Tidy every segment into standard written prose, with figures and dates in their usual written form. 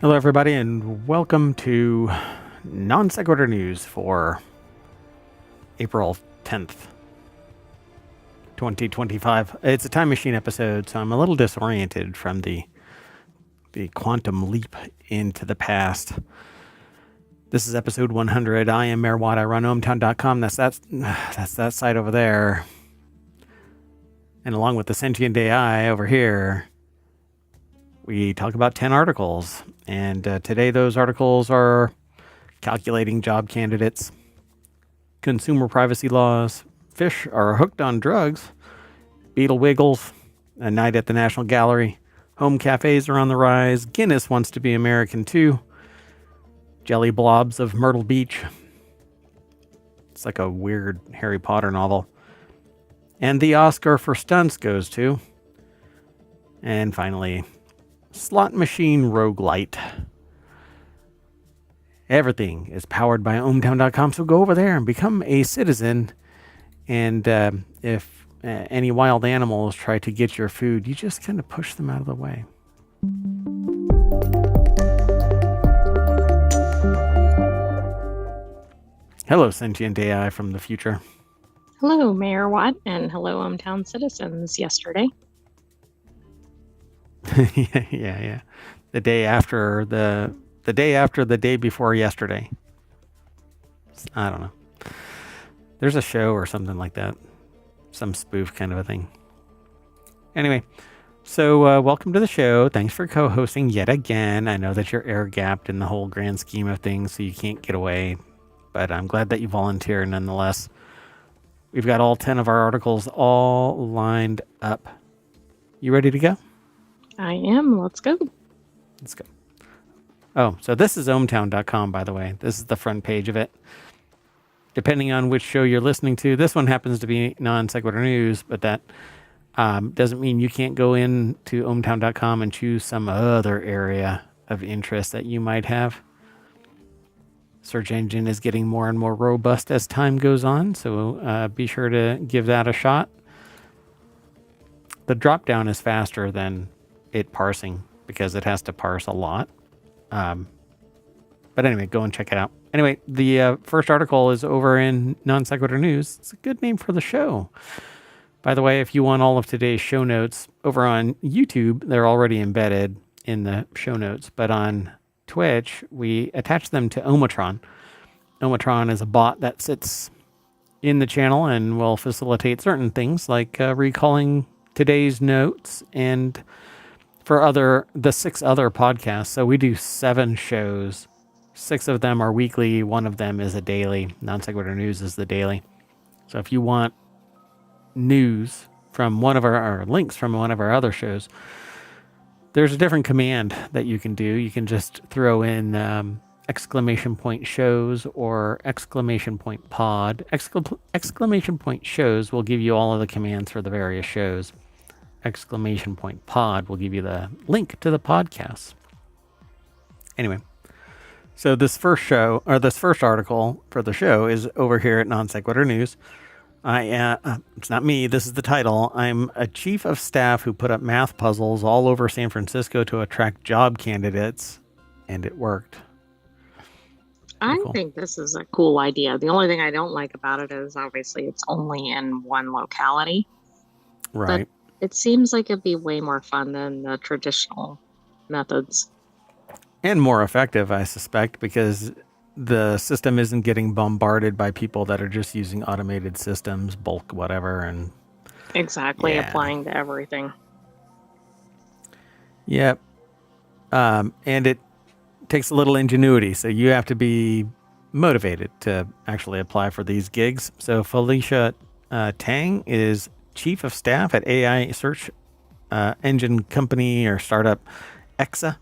Hello, everybody, and welcome to Non Sequitur News for April 10th, 2025. It's a time machine episode, so I'm a little disoriented from the quantum leap into the past. This is episode 100. I am Mayor Watt. I run ohmTown.com. That's that site over there. And along with the sentient AI over here, we talk about 10 articles. And today those articles are calculating job candidates, consumer privacy laws, fish are hooked on drugs, beetle wiggles, a night at the National Gallery, home cafes are on the rise, Guinness wants to be American too, jelly blobs of Myrtle Beach. It's like a weird Harry Potter novel. And the Oscar for stunts goes to. And finally, slot machine roguelite. Everything is powered by ohmTown.com, so go over there and become a citizen. And if any wild animals try to get your food, you just kind of push them out of the way. Hello, sentient AI from the future. Hello, Mayor Watt, and hello, ohmTown citizens. Yesterday. Yeah. The day after the day before yesterday. I don't know. There's a show or something like that. Some spoof kind of a thing. Anyway, so welcome to the show. Thanks for co-hosting yet again. I know that you're air-gapped in the whole grand scheme of things, so you can't get away. But I'm glad that you volunteered nonetheless. We've got all 10 of our articles all lined up. You ready to go? I am. Let's go. Let's go. Oh, so this is ohmTown.com, by the way. This is the front page of it. Depending on which show you're listening to, this one happens to be Non Sequitur News, but that doesn't mean you can't go in to ohmTown.com and choose some other area of interest that you might have. Search engine is getting more and more robust as time goes on, so be sure to give that a shot. The drop down is faster than it parsing because it has to parse a lot. But anyway, go and check it out. Anyway, the first article is over in Non Sequitur News. It's a good name for the show. By the way, if you want all of today's show notes over on YouTube, they're already embedded in the show notes. But on Twitch, we attach them to ohmTown. ohmTown is a bot that sits in the channel and will facilitate certain things like recalling today's notes and for the 6 other podcasts. So we do 7 shows. 6 of them are weekly. 1 of them is a daily. Non Sequitur News is the daily. So if you want news from one of our links from one of our other shows, there's a different command that you can do. You can just throw in exclamation point shows or exclamation point pod. Exclamation point shows will give you all of the commands for the various shows. Exclamation point pod will give you the link to the podcast. Anyway, so this first article for the show is over here at Non Sequitur News. It's not me. This is the title. I'm a chief of staff who put up math puzzles all over San Francisco to attract job candidates, and it worked. I think this is a cool idea. The only thing I don't like about it is obviously it's only in one locality. Right. But it seems like it'd be way more fun than the traditional methods. And more effective, I suspect, because the system isn't getting bombarded by people that are just using automated systems, bulk whatever, and exactly applying to everything. Yep. And it takes a little ingenuity, so you have to be motivated to actually apply for these gigs. So Felicia Tang is chief of staff at AI search engine company or startup Exa.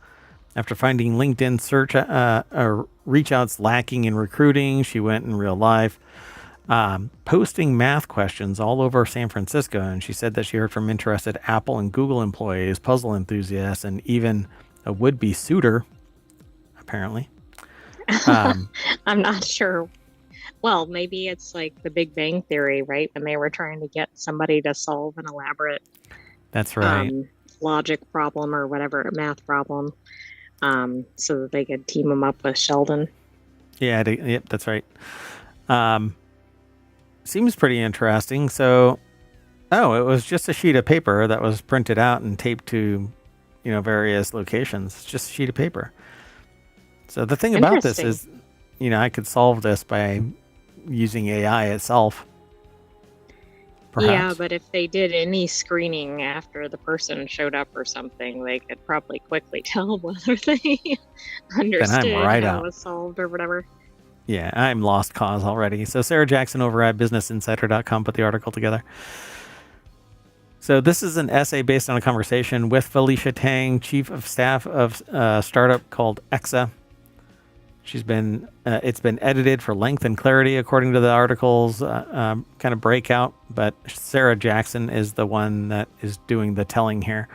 After finding LinkedIn search reach outs lacking in recruiting, she went in real life, posting math questions all over San Francisco. And she said that she heard from interested Apple and Google employees, puzzle enthusiasts, and even a would-be suitor, apparently. I'm not sure. Well, maybe it's like the Big Bang Theory, right? When they were trying to get somebody to solve an elaborate That's right. Logic problem or whatever, a math problem. so that they could team him up with Sheldon. Yeah, yep, that's right. Seems pretty interesting. So, it was just a sheet of paper that was printed out and taped to, various locations. It's just a sheet of paper. So the thing about this is, I could solve this by using AI itself. Perhaps. Yeah, but if they did any screening after the person showed up or something, they could probably quickly tell whether they understood how it was solved or whatever. Yeah, I'm lost cause already. So Sarah Jackson over at BusinessInsider.com put the article together. So this is an essay based on a conversation with Felicia Tang, chief of staff of a startup called Exa. She's been, it's been edited for length and clarity according to the article's kind of breakout, but Sarah Jackson is the one that is doing the telling here.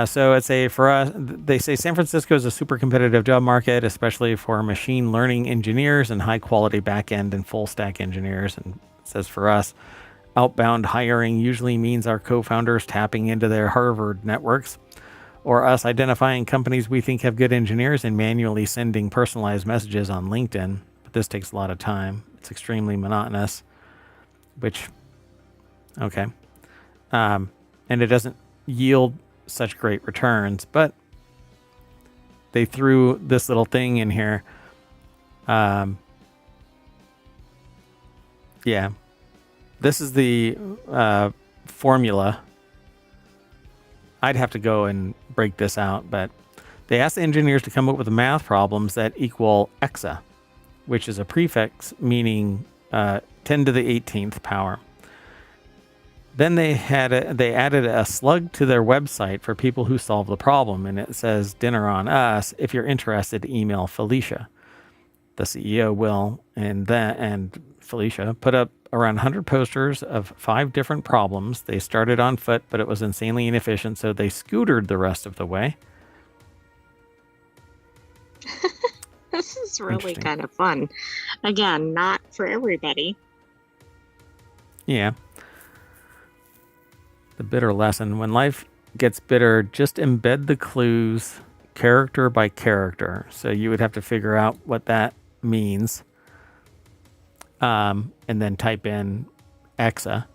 So for us, they say San Francisco is a super competitive job market, especially for machine learning engineers and high quality back-end and full stack engineers. And it says for us, outbound hiring usually means our co-founders tapping into their Harvard networks, or us identifying companies we think have good engineers and manually sending personalized messages on LinkedIn. But this takes a lot of time. It's extremely monotonous, okay. And it doesn't yield such great returns, but they threw this little thing in here. Yeah, this is the formula. I'd have to go and break this out, but they asked the engineers to come up with math problems that equal exa, which is a prefix meaning 10 to the 18th power. Then they added a slug to their website for people who solve the problem, and it says "Dinner on Us." If you're interested, email Felicia. The CEO will, and Felicia put up around 100 posters of 5 different problems. They started on foot, but it was insanely inefficient, so they scootered the rest of the way. This is really kind of fun. Again, not for everybody. Yeah. The bitter lesson. When life gets bitter, just embed the clues character by character. So you would have to figure out what that means. And then type in Exa.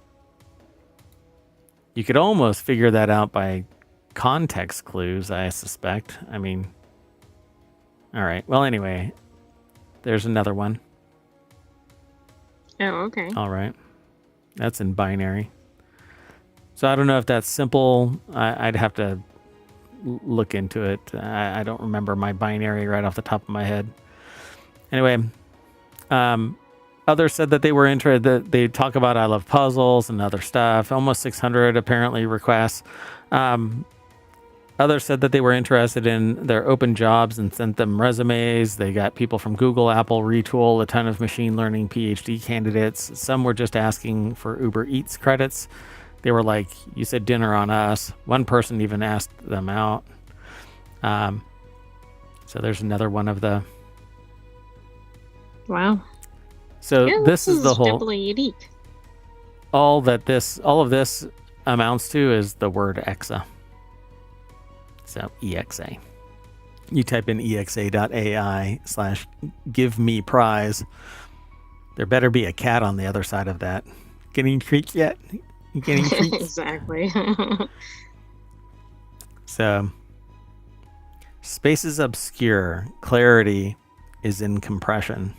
You could almost figure that out by context clues, I suspect. I mean, all right. Well, anyway, there's another one. Oh, okay. All right. That's in binary. So I don't know if that's simple. I'd have to look into it. I don't remember my binary right off the top of my head. Anyway, others said that they were interested. They talk about I love puzzles and other stuff. Almost 600 apparently requests. Others said that they were interested in their open jobs and sent them resumes. They got people from Google, Apple, Retool, a ton of machine learning PhD candidates. Some were just asking for Uber Eats credits. They were like, you said dinner on us. One person even asked them out. So there's another one of the... Wow. So yeah, this is the whole... definitely unique. All of this amounts to is the word Exa. So EXA. You type in exa.ai/give me prize. There better be a cat on the other side of that. Getting treats yet? You getting treats? Exactly. So, space is obscure. Clarity is in compression.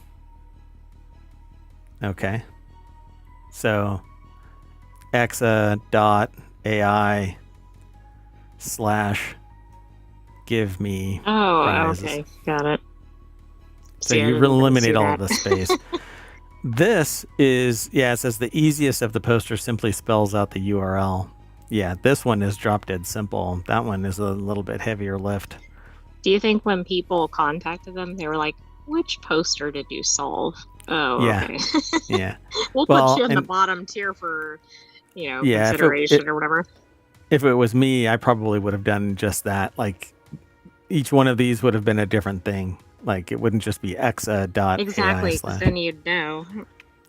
Okay. So, exa.ai/give me prizes. Okay. Got it. So you eliminate all of the space. This is, it says the easiest of the posters simply spells out the URL. Yeah, this one is drop dead simple. That one is a little bit heavier lift. Do you think when people contacted them, they were like, which poster did you solve? Oh, yeah. Okay. Yeah. We'll put you in the bottom tier for, consideration or whatever. If it was me, I probably would have done just that. Like, each one of these would have been a different thing. Like, it wouldn't just be exa.ai. Exactly, because then you'd know.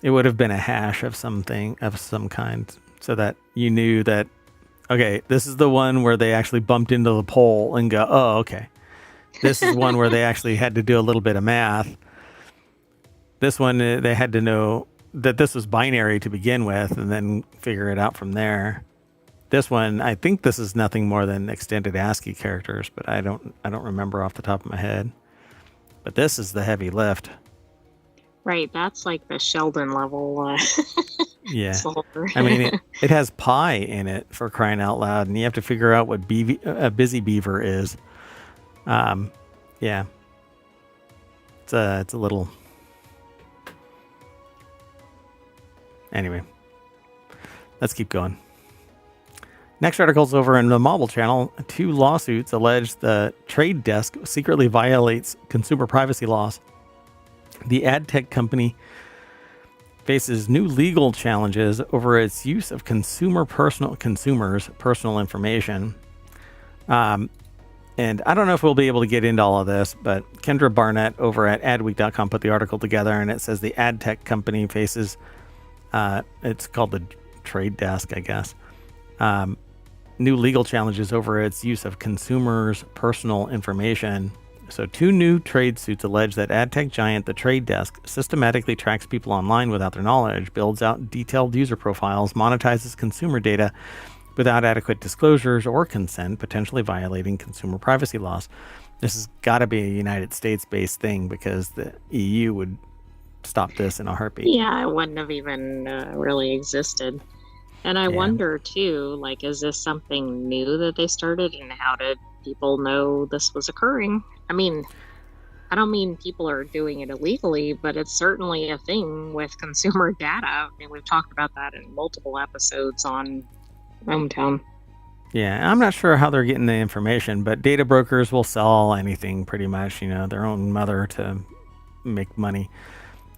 It would have been a hash of something, of some kind, so that you knew that, okay, this is the one where they actually bumped into the pole and go, oh, okay. This is one where they actually had to do a little bit of math. This one, they had to know that this was binary to begin with and then figure it out from there. This one, I think this is nothing more than extended ASCII characters, but I don't remember off the top of my head. But this is the heavy lift. Right, that's like the Sheldon level. Yeah. Solver. I mean, it has pi in it, for crying out loud, and you have to figure out what a busy beaver is. Yeah. It's a little... Anyway, let's keep going. Next article's over in the Mobile Channel. 2 lawsuits allege the trade desk secretly violates consumer privacy laws. The ad tech company faces new legal challenges over its use of consumers' personal information. And I don't know if we'll be able to get into all of this, but Kendra Barnett over at adweek.com put the article together, and it says the ad tech company faces, it's called the Trade Desk, I guess, new legal challenges over its use of consumers' personal information. So 2 new trade suits allege that ad tech giant The Trade Desk systematically tracks people online without their knowledge, builds out detailed user profiles, monetizes consumer data without adequate disclosures or consent, potentially violating consumer privacy laws. This has got to be a United States-based thing, because the EU would stop this in a heartbeat. Yeah, it wouldn't have even really existed. And I wonder, too, like, is this something new that they started, and how did people know this was occurring? I mean, I don't mean people are doing it illegally, but it's certainly a thing with consumer data. I mean, we've talked about that in multiple episodes on ohmTown. Yeah, I'm not sure how they're getting the information, but data brokers will sell anything pretty much, their own mother to make money.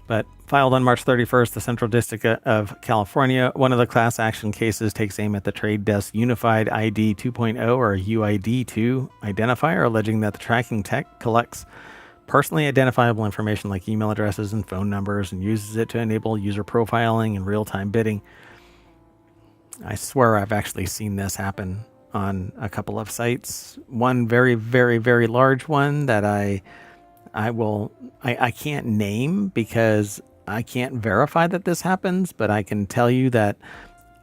But filed on March 31st, the Central District of California, one of the class action cases takes aim at the Trade Desk Unified ID 2.0 or UID2 identifier, alleging that the tracking tech collects personally identifiable information like email addresses and phone numbers and uses it to enable user profiling and real-time bidding. I swear I've actually seen this happen on a couple of sites. One very, very, very large one that I can't name because I can't verify that this happens, but I can tell you that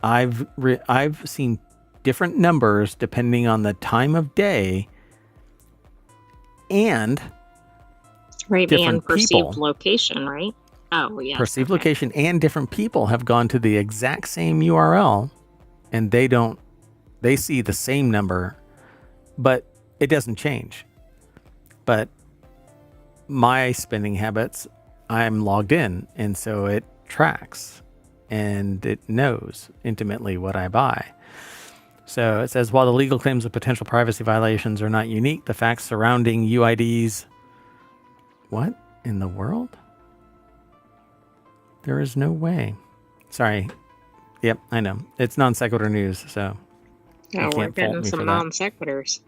I've seen different numbers depending on the time of day and and perceived location, right? Oh, yeah. Perceived location, and different people have gone to the exact same URL, and they see the same number, but it doesn't change. But my spending habits, I'm logged in, and so it tracks and it knows intimately what I buy. So it says, while the legal claims of potential privacy violations are not unique, the facts surrounding UIDs... What in the world? There is no way. Sorry. Yep, I know. It's non sequitur news, so... Yeah, we're getting some non sequiturs.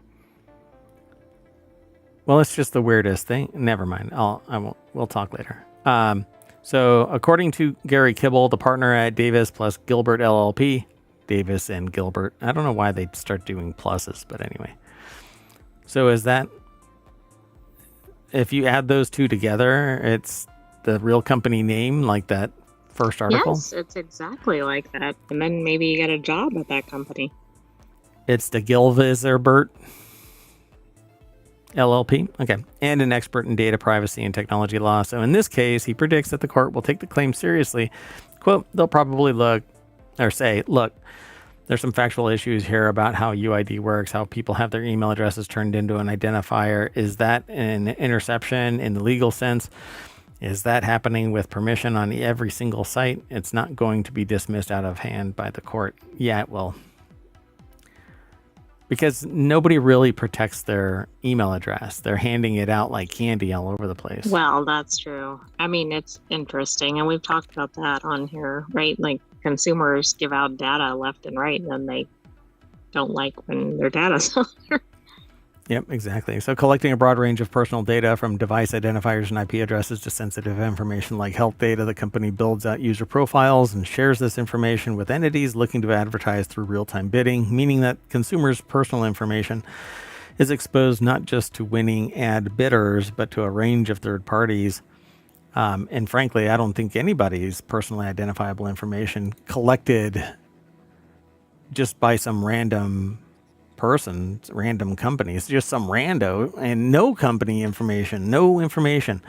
Well, it's just the weirdest thing. Never mind. We'll talk later. So according to Gary Kibble, the partner at Davis plus Gilbert LLP, Davis and Gilbert. I don't know why they start doing pluses, but anyway. So is that, if you add those two together, it's the real company name, like that first article? Yes, it's exactly like that. And then maybe you get a job at that company. It's the Gilviserbert LLP. Okay. And an expert in data privacy and technology law. So in this case, he predicts that the court will take the claim seriously. Quote, they'll probably say, look, there's some factual issues here about how UID works, how people have their email addresses turned into an identifier. Is that an interception in the legal sense? Is that happening with permission on every single site? It's not going to be dismissed out of hand by the court. Yeah, it will. Because nobody really protects their email address. They're handing it out like candy all over the place. Well, that's true. I mean, it's interesting. And we've talked about that on here, right? Like consumers give out data left and right, and then they don't like when their data's out there. Yep, exactly. So collecting a broad range of personal data from device identifiers and IP addresses to sensitive information like health data, the company builds out user profiles and shares this information with entities looking to advertise through real-time bidding, meaning that consumers' personal information is exposed not just to winning ad bidders, but to a range of third parties. And frankly, I don't think anybody's personally identifiable information collected just by some random person, random companies, just some rando, and no company information, no information.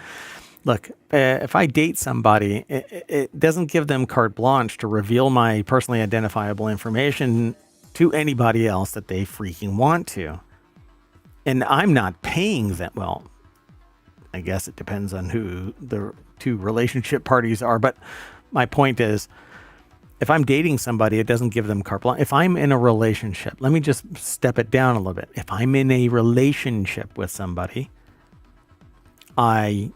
Look, if I date somebody, it doesn't give them carte blanche to reveal my personally identifiable information to anybody else that they freaking want to. And I'm not paying them. Well, I guess it depends on who the two relationship parties are. But my point is, if I'm dating somebody, it doesn't give them carte blanche. If I'm in a relationship, let me just step it down a little bit. If I'm in a relationship with somebody, I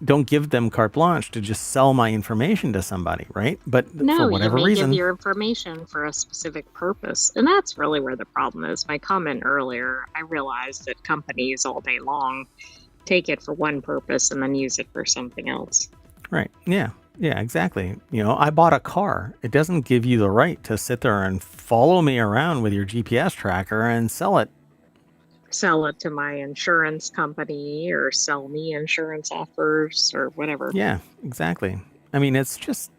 don't give them carte blanche to just sell my information to somebody, right? But No, for you whatever may reason, give your information for a specific purpose. And that's really where the problem is. My comment earlier, I realized that companies all day long take it for one purpose and then use it for something else. right? Yeah, exactly. I bought a car. It doesn't give you the right to sit there and follow me around with your GPS tracker and sell it. Sell it to my insurance company or sell me insurance offers or whatever. Yeah, exactly. I mean, it's just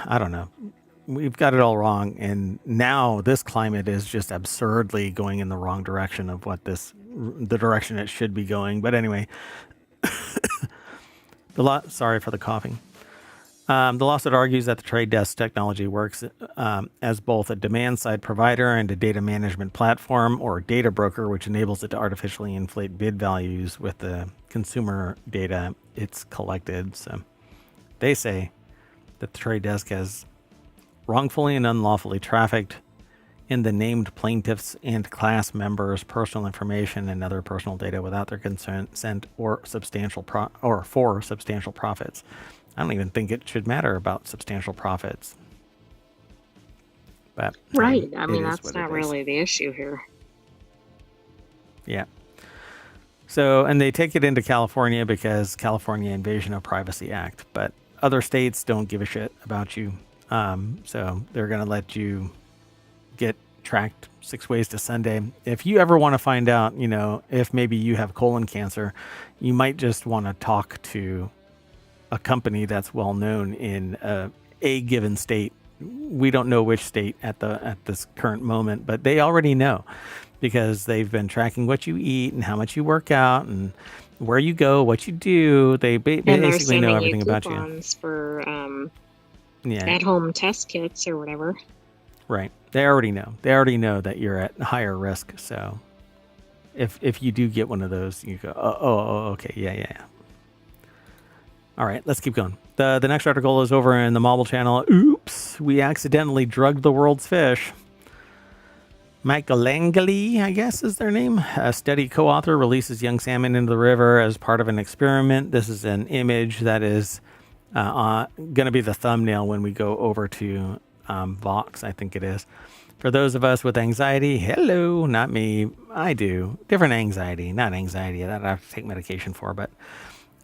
I don't know. We've got it all wrong, and now this climate is just absurdly going in the wrong direction of the direction it should be going. But anyway, sorry for the coughing. The lawsuit argues that the Trade Desk technology works as both a demand-side provider and a data management platform, or data broker, which enables it to artificially inflate bid values with the consumer data it's collected. So they say that the Trade Desk has wrongfully and unlawfully trafficked in the named plaintiffs and class members' personal information and other personal data without their consent or for substantial profits. I don't even think it should matter about substantial profits. But right. I mean, that's not really the issue here. Yeah. So, and they take it into California because California Invasion of Privacy Act, but other states don't give a shit about you. So they're going to let you get tracked 6 ways to Sunday. If you ever want to find out, if maybe you have colon cancer, you might just want to talk to a company that's well known in a given state. We don't know which state at this current moment, but they already know because they've been tracking what you eat and how much you work out and where you go, what you do. They basically know everything about you. For at-home test kits or whatever. Right. They already know. They already know that you're at higher risk. So if you do get one of those, you go, oh okay, yeah. All right, let's keep going. The next article is over in the Marble Channel. Oops, we accidentally drugged the world's fish. Michelangeli, I guess is their name. A study co-author releases young salmon into the river as part of an experiment. This is an image that is going to be the thumbnail when we go over to Vox, I think it is. For those of us with anxiety, hello, not me. I do. Different anxiety, not anxiety that I have to take medication for, but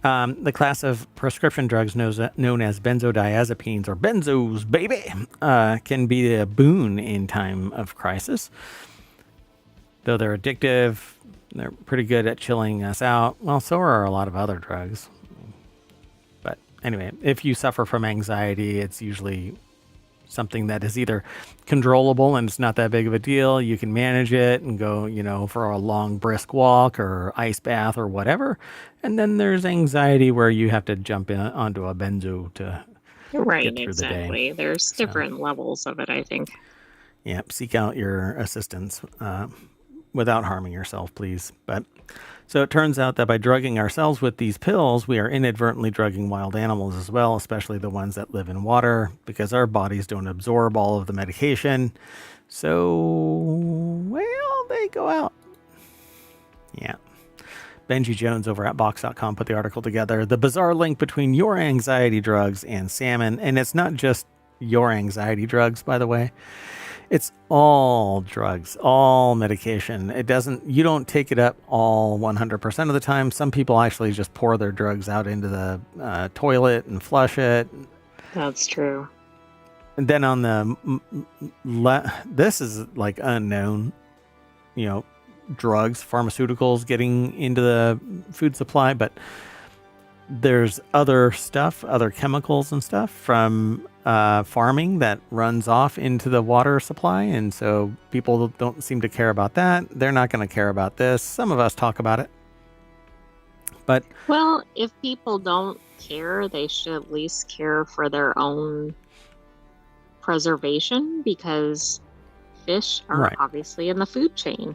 the class of prescription drugs known as benzodiazepines, or benzos, baby, can be a boon in time of crisis. Though they're addictive, they're pretty good at chilling us out. Well, so are a lot of other drugs. But anyway, if you suffer from anxiety, it's usually something that is either controllable and it's not that big of a deal. You can manage it and go, for a long brisk walk or ice bath or whatever. And then there's anxiety where you have to jump onto a benzo to get through the day. There's different levels of it, I think. Yeah, seek out your assistance without harming yourself, please. So it turns out that by drugging ourselves with these pills, we are inadvertently drugging wild animals as well, especially the ones that live in water, because our bodies don't absorb all of the medication. So, they go out. Yeah. Benji Jones over at Box.com put the article together. The bizarre link between your anxiety drugs and salmon. And it's not just your anxiety drugs, by the way. It's all drugs, all medication. You don't take it up all 100% of the time. Some people actually just pour their drugs out into the toilet and flush it. That's true. And then on the, this is like unknown, drugs, pharmaceuticals getting into the food supply, but there's other stuff, other chemicals and stuff from farming that runs off into the water supply. And so people don't seem to care about that. They're not going to care about this. Some of us talk about it. But well, if people don't care, they should at least care for their own preservation, because fish are obviously in the food chain.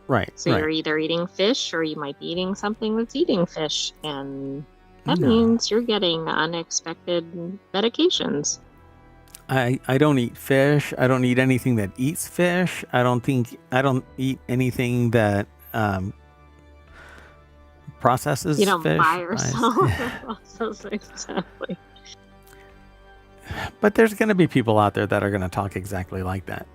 Right. So you're either eating fish or you might be eating something that's eating fish. And that means you're getting unexpected medications. I don't eat fish. I don't eat anything that eats fish. I don't eat anything that processes fish. You don't buy or sell process, exactly. But there's going to be people out there that are going to talk exactly like that.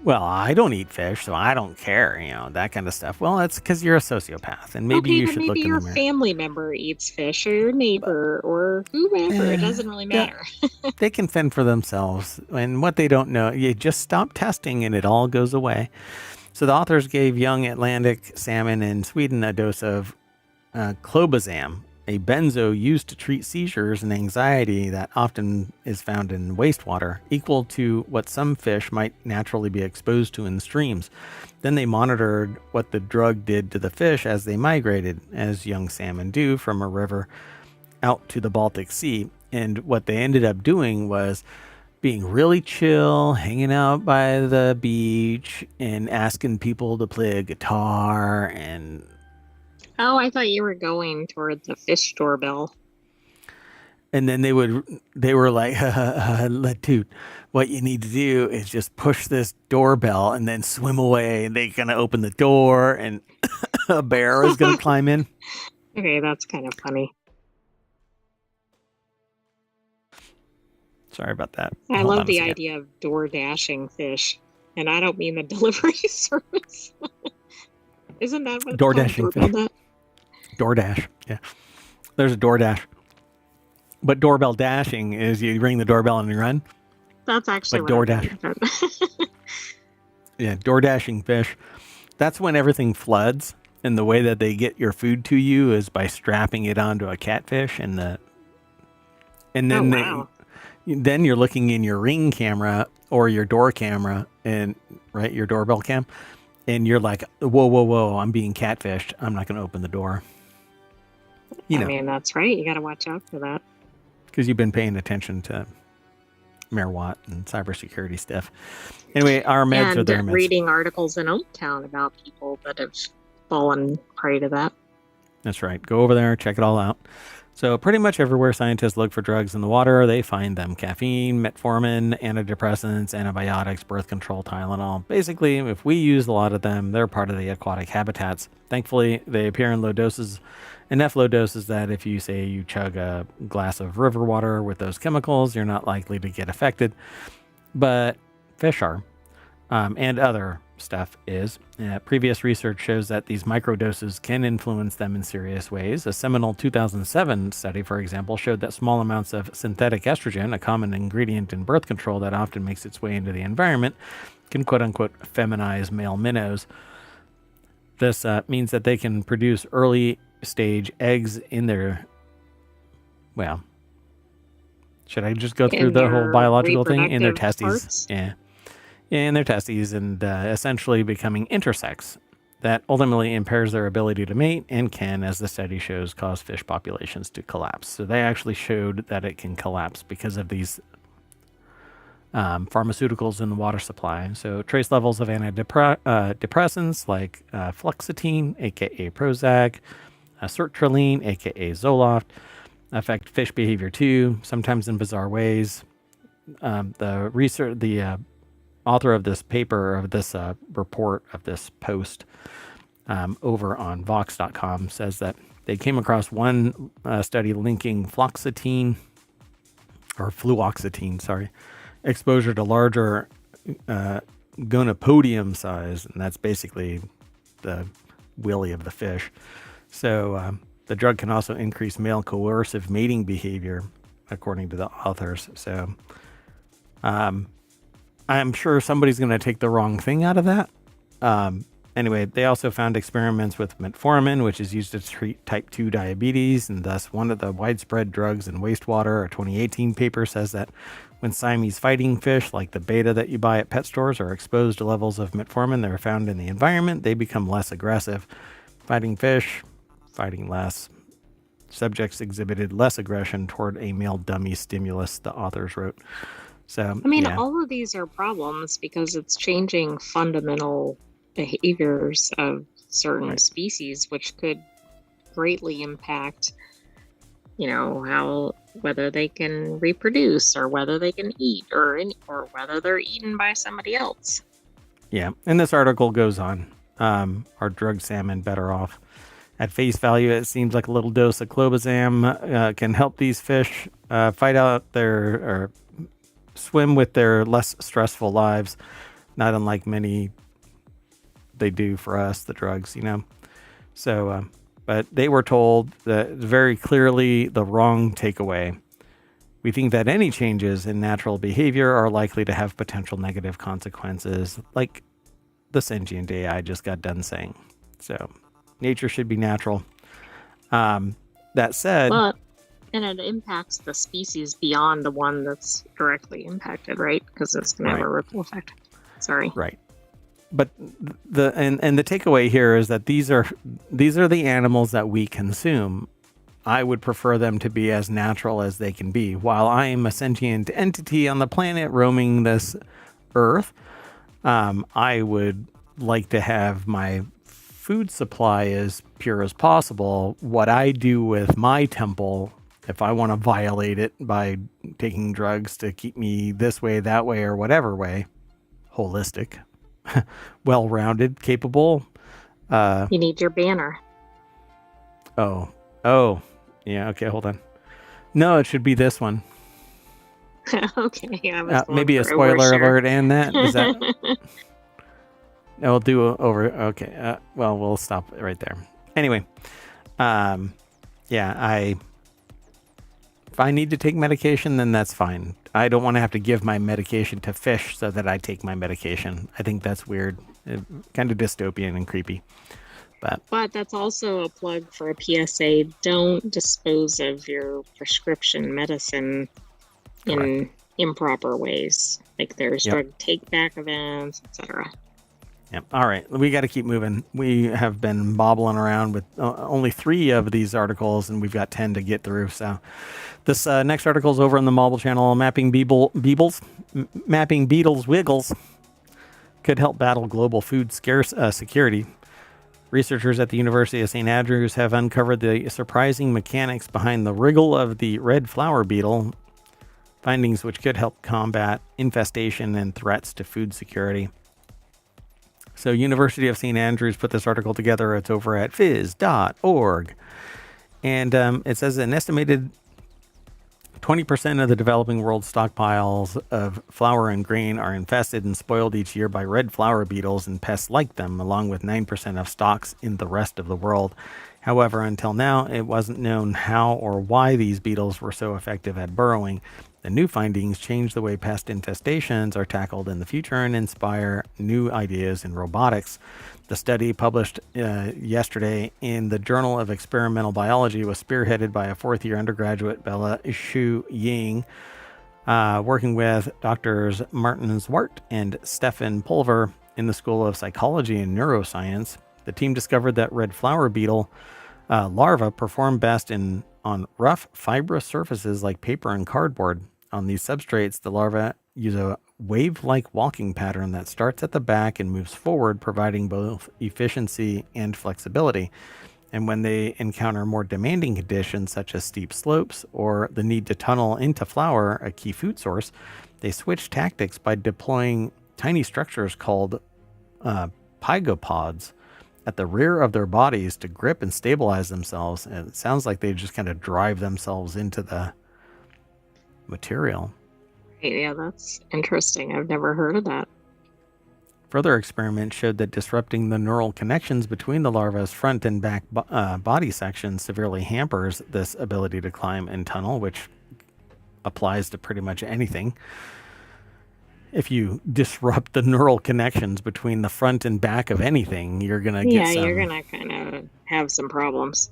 Well, I don't eat fish, so I don't care, that kind of stuff. Well, that's because you're a sociopath, and maybe you should look in the mirror. Maybe your family member eats fish, or your neighbor, or whoever. It doesn't really matter. They can fend for themselves, and what they don't know, you just stop testing, and it all goes away. So the authors gave young Atlantic salmon in Sweden a dose of clobazam, a benzo used to treat seizures and anxiety that often is found in wastewater, equal to what some fish might naturally be exposed to in streams. Then they monitored what the drug did to the fish as they migrated, as young salmon do, from a river out to the Baltic Sea. And what they ended up doing was being really chill, hanging out by the beach, and asking people to play a guitar. And oh, I thought you were going toward the fish doorbell. And then they were like, dude, what you need to do is just push this doorbell and then swim away. And they're going to open the door and a bear is going to climb in. Okay, that's kind of funny. Sorry about that. I love the idea of door dashing fish. And I don't mean the delivery service. Isn't that what door dashing fish? DoorDash, yeah. There's a DoorDash. But doorbell dashing is you ring the doorbell and you run. That's actually what DoorDash. Yeah, door dashing fish. That's when everything floods, and the way that they get your food to you is by strapping it onto a catfish, and then then you're looking in your Ring camera or your door camera, and your doorbell cam, and you're like, whoa, I'm being catfished. I'm not going to open the door. I mean, that's right. You got to watch out for that. Because you've been paying attention to Mayor Watt and cybersecurity stuff. Anyway, our meds are their meds. Reading articles in ohmTown about people that have fallen prey to that. That's right. Go over there, check it all out. So pretty much everywhere scientists look for drugs in the water, they find them. Caffeine, metformin, antidepressants, antibiotics, birth control, Tylenol. Basically, if we use a lot of them, they're part of the aquatic habitats. Thankfully, they appear in low doses, enough low doses that if you say you chug a glass of river water with those chemicals, you're not likely to get affected. But fish are, and other stuff is. Previous research shows that these microdoses can influence them in serious ways. A seminal 2007 study, for example, showed that small amounts of synthetic estrogen, a common ingredient in birth control that often makes its way into the environment, can quote-unquote feminize male minnows. This means that they can produce early-stage eggs in their... Well, should I just go through the whole biological thing? In their testes. Parts? Yeah. In their testes, and essentially becoming intersex. That ultimately impairs their ability to mate and can, as the study shows, cause fish populations to collapse. So they actually showed that it can collapse because of these pharmaceuticals in the water supply. So trace levels of antidepressants like fluoxetine, aka Prozac, sertraline, aka Zoloft, affect fish behavior too, sometimes in bizarre ways. The author of this paper, of this report, of this post over on Vox.com says that they came across one study linking fluoxetine exposure to larger gonopodium size, and that's basically the willy of the fish. So the drug can also increase male coercive mating behavior, according to the authors. So I'm sure somebody's going to take the wrong thing out of that. And Anyway, they also found experiments with metformin, which is used to treat type 2 diabetes, and thus one of the widespread drugs in wastewater. A 2018 paper says that when Siamese fighting fish, like the betta that you buy at pet stores, are exposed to levels of metformin that are found in the environment, they become less aggressive. Fighting fish, fighting less. Subjects exhibited less aggression toward a male dummy stimulus, the authors wrote. So, I mean, yeah. all of these are problems because it's changing fundamental behaviors of certain Right. species, which could greatly impact, how whether they can reproduce or whether they can eat or whether they're eaten by somebody else. Yeah, and this article goes on. Are drug salmon better off? At face value, it seems like a little dose of clobazam can help these fish fight out or swim with their less stressful lives, not unlike many they do for us, the drugs, So, but they were told that very clearly the wrong takeaway. We think that any changes in natural behavior are likely to have potential negative consequences, like the sentient AI just got done saying. So, nature should be natural. That said, And it impacts the species beyond the one that's directly impacted, right? Because it's going to have a ripple effect. Sorry. Right. But the takeaway here is that these are the animals that we consume. I would prefer them to be as natural as they can be. While I am a sentient entity on the planet roaming this earth, I would like to have my food supply as pure as possible. What I do with my temple, if I want to violate it by taking drugs to keep me this way, that way, or whatever way, holistic, well-rounded, capable. You need your banner. Oh, yeah. Okay, hold on. No, it should be this one. Okay, maybe a spoiler alert and that. Is that? I'll do over. Okay. Well, we'll stop right there. Anyway, yeah. If I need to take medication, then that's fine. I don't want to have to give my medication to fish so that I take my medication. I think that's weird, kind of dystopian and creepy. But that's also a plug for a PSA. Don't dispose of your prescription medicine in improper ways. Like there's drug take-back events, etc. Yep. All right. We got to keep moving. We have been bobbling around with only 3 of these articles, and we've got 10 to get through. So this next article is over on the Marble channel. Mapping beetles wiggles could help battle global food security. Researchers at the University of St. Andrews have uncovered the surprising mechanics behind the wriggle of the red flower beetle, findings which could help combat infestation and threats to food security. So University of St. Andrews put this article together. It's over at phys.org. And it says an estimated 20% of the developing world's stockpiles of flour and grain are infested and spoiled each year by red flower beetles and pests like them, along with 9% of stocks in the rest of the world. However, until now, it wasn't known how or why these beetles were so effective at burrowing. The new findings change the way pest infestations are tackled in the future and inspire new ideas in robotics. The study, published yesterday in the Journal of Experimental Biology, was spearheaded by a 4th-year undergraduate, Bella Shu Ying, working with Drs. Martin Zwart and Stefan Pulver in the School of Psychology and Neuroscience. The team discovered that red flower beetle larvae perform best on rough, fibrous surfaces like paper and cardboard. On these substrates, the larvae use a wave-like walking pattern that starts at the back and moves forward, providing both efficiency and flexibility. And when they encounter more demanding conditions, such as steep slopes or the need to tunnel into flour, a key food source, they switch tactics by deploying tiny structures called pygopods at the rear of their bodies to grip and stabilize themselves. And it sounds like they just kind of drive themselves into the material. Yeah, that's interesting. I've never heard of that. Further experiments showed that disrupting the neural connections between the larva's front and back body sections severely hampers this ability to climb and tunnel, which applies to pretty much anything. if you disrupt the neural connections between the front and back of anything, you're gonna get Yeah, you're some. gonna kind of have some problems.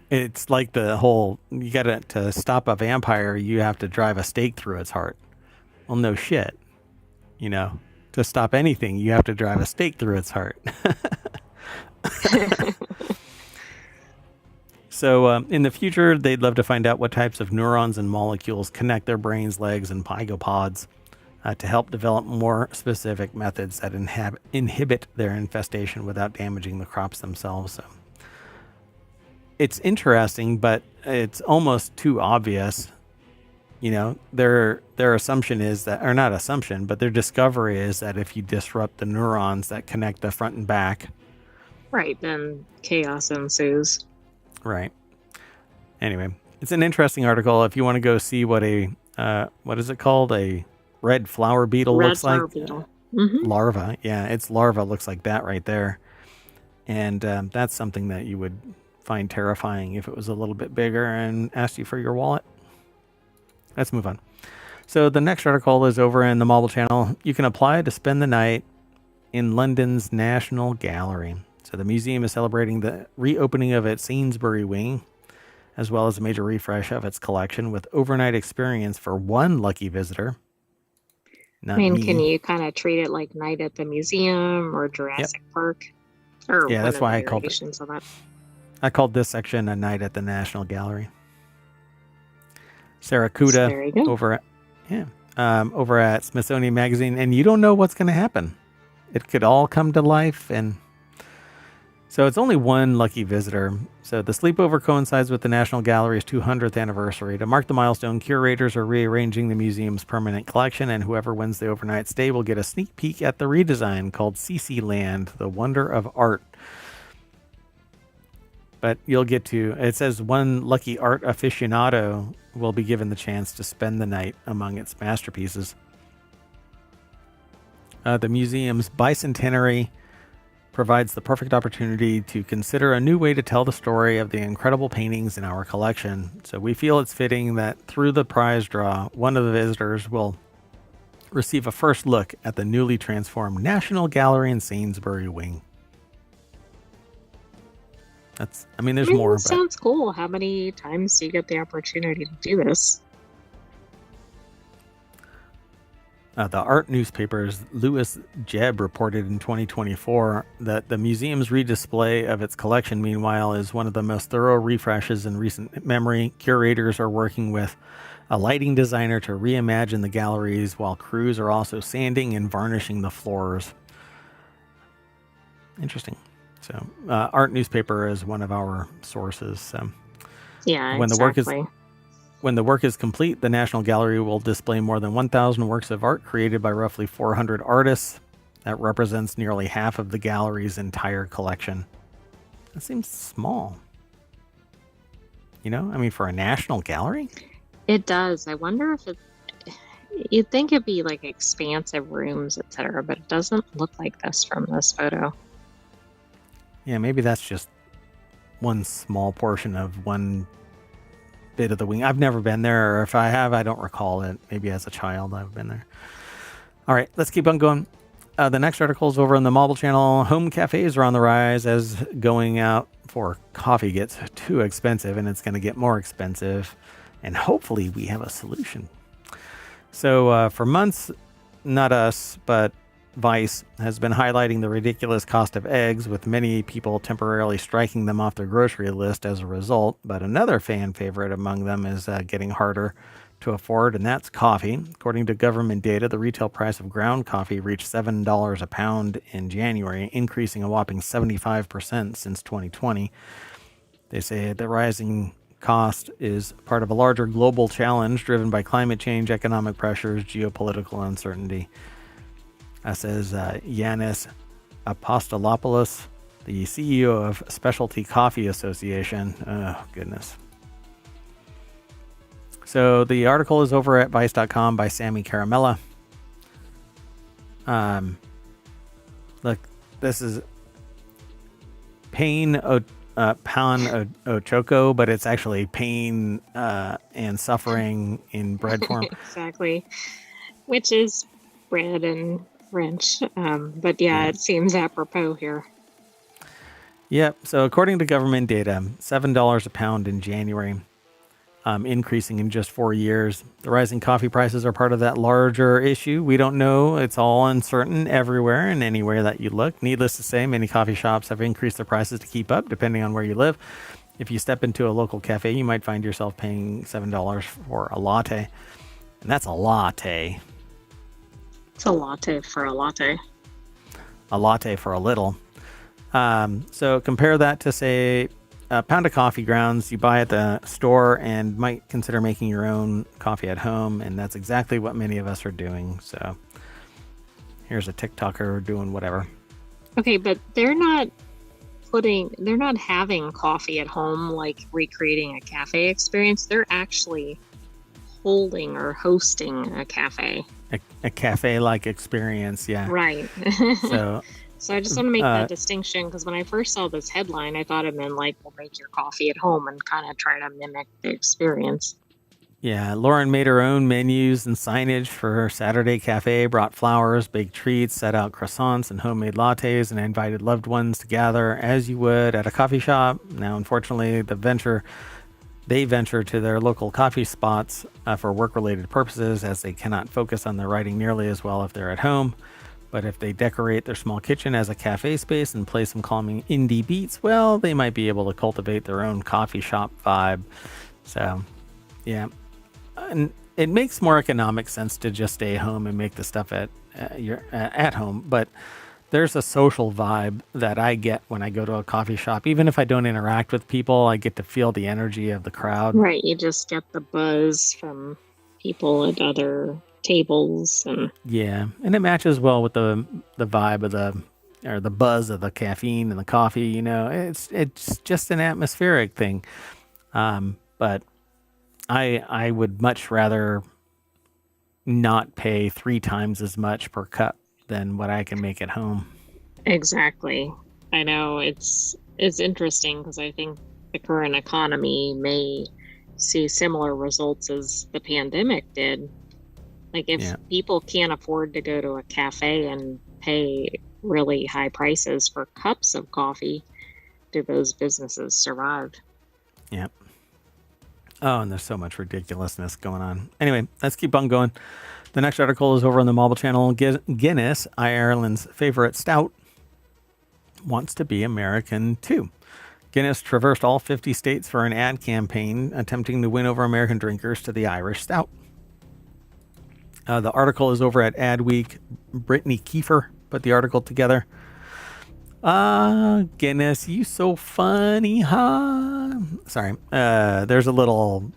It's like the whole you gotta to stop a vampire, you have to drive a stake through its heart. Well, no shit, you know. To stop anything, you have to drive a stake through its heart. So, in the future, they'd love to find out what types of neurons and molecules connect their brains, legs, and pygopods to help develop more specific methods that inhibit their infestation without damaging the crops themselves. So, it's interesting, but it's almost too obvious. You know, their assumption is that, or not assumption, but their discovery is that if you disrupt the neurons that connect the front and back, Right, then chaos ensues. right. Anyway, it's an interesting article. If you want to go see what what is it called? A red flower beetle Red looks like. flower beetle. Hmm. Larva. Yeah, its larva looks like that right there. And that's something that you would find terrifying if it was a little bit bigger and asked you for your wallet. Let's move on. So the next article is over in the Marble Channel. You can apply to spend the night in London's National Gallery. So the museum is celebrating the reopening of its Sainsbury wing, as well as a major refresh of its collection with overnight experience for one lucky visitor. I Not mean, can me. you kind of treat it like Night at the Museum or Yep. Jurassic Park? Or Yeah, one that's of the why I called it. variations of that. I called this section a night at the National Gallery. Sarah So Kuda there you go. over at Smithsonian Magazine, and you don't know what's going to happen. It could all come to life, and so it's only one lucky visitor. So the sleepover coincides with the National Gallery's 200th anniversary. To mark the milestone, curators are rearranging the museum's permanent collection, and whoever wins the overnight stay will get a sneak peek at the redesign called CC Land, the Wonder of Art. But you'll get to, it says one lucky art aficionado will be given the chance to spend the night among its masterpieces. The museum's bicentenary provides the perfect opportunity to consider a new way to tell the story of the incredible paintings in our collection. So we feel it's fitting that through the prize draw, one of the visitors will receive a first look at the newly transformed National Gallery in Sainsbury wing. There's more, That but sounds cool. How many times do you get the opportunity to do this? the art newspaper's Louis Jebb reported in 2024 that the museum's redisplay of its collection, meanwhile, is one of the most thorough refreshes in recent memory. Curators are working with a lighting designer to reimagine the galleries, while crews are also sanding and varnishing the floors. Interesting. So, art newspaper is one of our sources. So, Yeah, when exactly. when the work is complete, the National Gallery will display more than 1,000 works of art created by roughly 400 artists. That represents nearly half of the gallery's entire collection. That seems small. You know, I mean, for a national gallery? It does. I wonder if it. You'd think it'd be like expansive rooms, etc., but it doesn't look like this from this photo. Yeah, maybe that's just one small portion of one bit of the wing. I've never been there, or if I have, I don't recall it. Maybe as a child I've been there. All right, let's keep on going. The next article is over on the Marble Channel. Home cafes are on the rise as going out for coffee gets too expensive, and it's going to get more expensive. And hopefully we have a solution. So for months, not us, but Vice has been highlighting the ridiculous cost of eggs, with many people temporarily striking them off their grocery list as a result. But another fan favorite among them is getting harder to afford, and that's coffee. According to government data, the retail price of ground coffee reached $7 a pound in January, increasing a whopping 75% since 2020. They say the rising cost is part of a larger global challenge driven by climate change, economic pressures, geopolitical uncertainty. Says Yanis Apostolopoulos, the CEO of Specialty Coffee Association. Oh, goodness. So the article is over at Vice.com by Sammy Caramella. Look, this is Pain Pan Ochoko, but it's actually pain and suffering in bread form. Exactly. Which is bread and French. But yeah, Yeah. it seems apropos here. Yep. So according to government data, $7 a pound in January, increasing in just 4 years. The rising coffee prices are part of that larger issue. We don't know. It's all uncertain everywhere and anywhere that you look. Needless to say, many coffee shops have increased their prices to keep up, depending on where you live. If you step into a local cafe, you might find yourself paying $7 for a latte. And that's a latte. It's a latte for a latte. A latte for a little. So compare that to, say, a pound of coffee grounds you buy at the store and might consider making your own coffee at home. And that's exactly what many of us are doing. So here's a TikToker doing whatever. Okay, but they're not having coffee at home, like recreating a cafe experience. They're actually holding or hosting a cafe. A cafe-like experience, yeah. Right. So So I just want to make that distinction, because when I first saw this headline, I thought it meant like, well, make your coffee at home and kind of try to mimic the experience. yeah, Lauren made her own menus and signage for her Saturday cafe, brought flowers, baked treats, set out croissants and homemade lattes, and invited loved ones to gather as you would at a coffee shop. Now, unfortunately, they venture to their local coffee spots for work-related purposes, as they cannot focus on their writing nearly as well if they're at home. But if they decorate their small kitchen as a cafe space and play some calming indie beats, well, they might be able to cultivate their own coffee shop vibe. So, yeah. And it makes more economic sense to just stay home and make the stuff at home. But there's a social vibe that I get when I go to a coffee shop. Even if I don't interact with people, I get to feel the energy of the crowd. Right. You just get the buzz from people at other tables. And Yeah, and it matches well with the vibe of the buzz of the caffeine and the coffee. You know, it's just an atmospheric thing. But I would much rather not pay 3 times as much per cup than what I can make at home. Exactly. I know it's interesting, because I think the current economy may see similar results as the pandemic did. Like, if people can't afford to go to a cafe and pay really high prices for cups of coffee, do those businesses survive? Yeah. Oh, and there's so much ridiculousness going on. Anyway, let's keep on going. The next article is over on the Marble Channel. Guinness, Ireland's favorite stout, wants to be American too. Guinness traversed all 50 states for an ad campaign attempting to win over American drinkers to the Irish stout. The article is over at Adweek. Brittany Kiefer put the article together. Guinness, you so funny, huh? Sorry. There's a little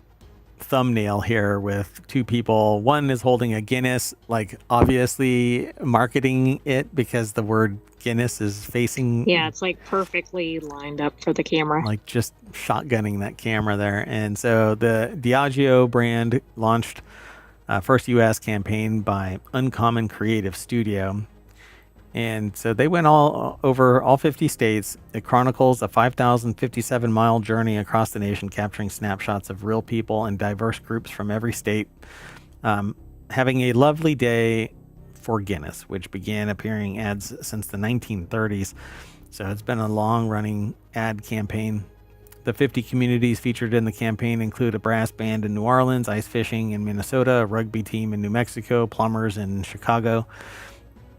thumbnail here with 2 people. One is holding a Guinness, like obviously marketing it because the word Guinness is facing. Yeah, it's like perfectly lined up for the camera. Like just shotgunning that camera there. And so the Diageo brand launched first U.S. campaign by Uncommon Creative Studio. And so they went all over all 50 states. It chronicles a 5,057-mile journey across the nation, capturing snapshots of real people and diverse groups from every state. Having a lovely day for Guinness, which began appearing ads since the 1930s. So it's been a long-running ad campaign. The 50 communities featured in the campaign include a brass band in New Orleans, ice fishing in Minnesota, a rugby team in New Mexico, plumbers in Chicago.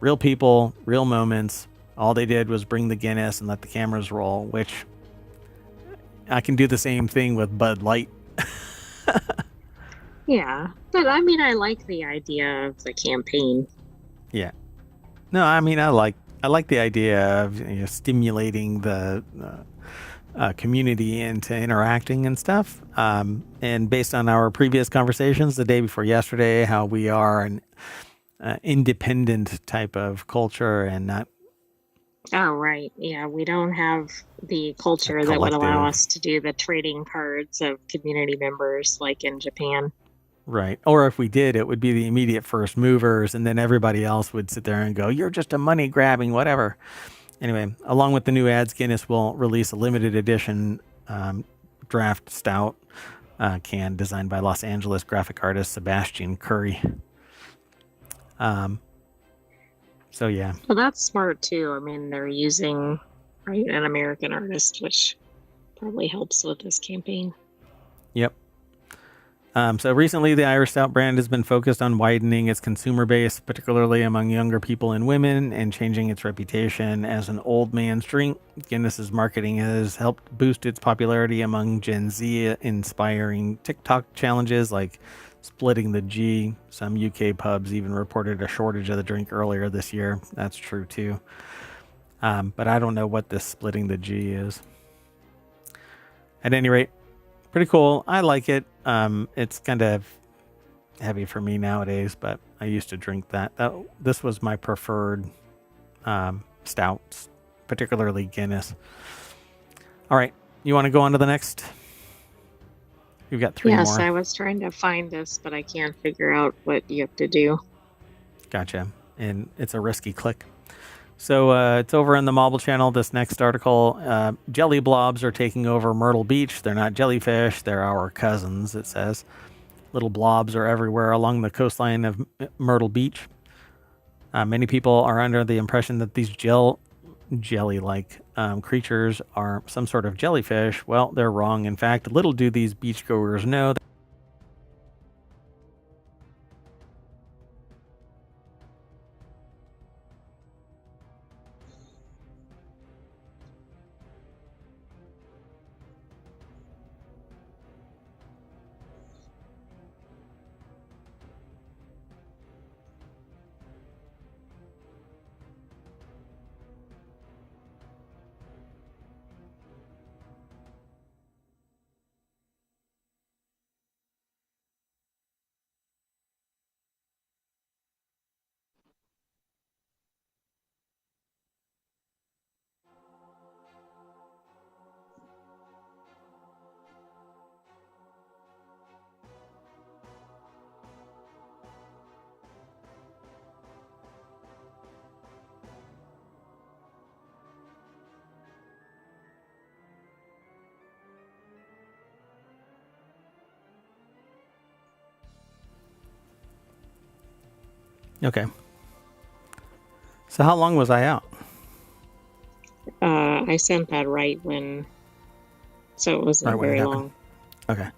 Real people, real moments. All they did was bring the Guinness and let the cameras roll, which I can do the same thing with Bud Light. Yeah, but I mean, I like the idea of the campaign. Yeah. No, I mean, I like the idea of stimulating the community into interacting and stuff. And based on our previous conversations the day before yesterday, how we are an independent type of culture and not. Oh, right. Yeah, we don't have the culture that would allow us to do the trading cards of community members like in Japan. Right. Or if we did, it would be the immediate first movers, and then everybody else would sit there and go, you're just a money grabbing, whatever. Anyway, along with the new ads, Guinness will release a limited edition draft stout can designed by Los Angeles graphic artist Sebastian Curry. So yeah. Well, that's smart too. I mean, they're using, right, an American artist, which probably helps with this campaign. Yep. So recently, the Irish Stout brand has been focused on widening its consumer base, particularly among younger people and women, and changing its reputation as an old man's drink. Guinness's marketing has helped boost its popularity among Gen Z, inspiring TikTok challenges like splitting the G. Some UK pubs even reported a shortage of the drink earlier this year. That's true too. But I don't know what this splitting the G is. At any rate, pretty cool. I like it. It's kind of heavy for me nowadays, but I used to drink that. This was my preferred stouts, particularly Guinness. All right, you want to go on to the next? You've got three Yes, more. I was trying to find this, but I can't figure out what you have to do. Gotcha. And it's a risky click. So it's over in the Mobile channel. This next article, jelly blobs are taking over Myrtle Beach. They're not jellyfish. They're our cousins, it says. Little blobs are everywhere along the coastline of Myrtle Beach. Many people are under the impression that these jelly-like creatures are some sort of jellyfish. Well, they're wrong. In fact, little do these beachgoers know. Okay. So how long was I out? I sent that right when, so it wasn't Right when it very happened. long. Okay.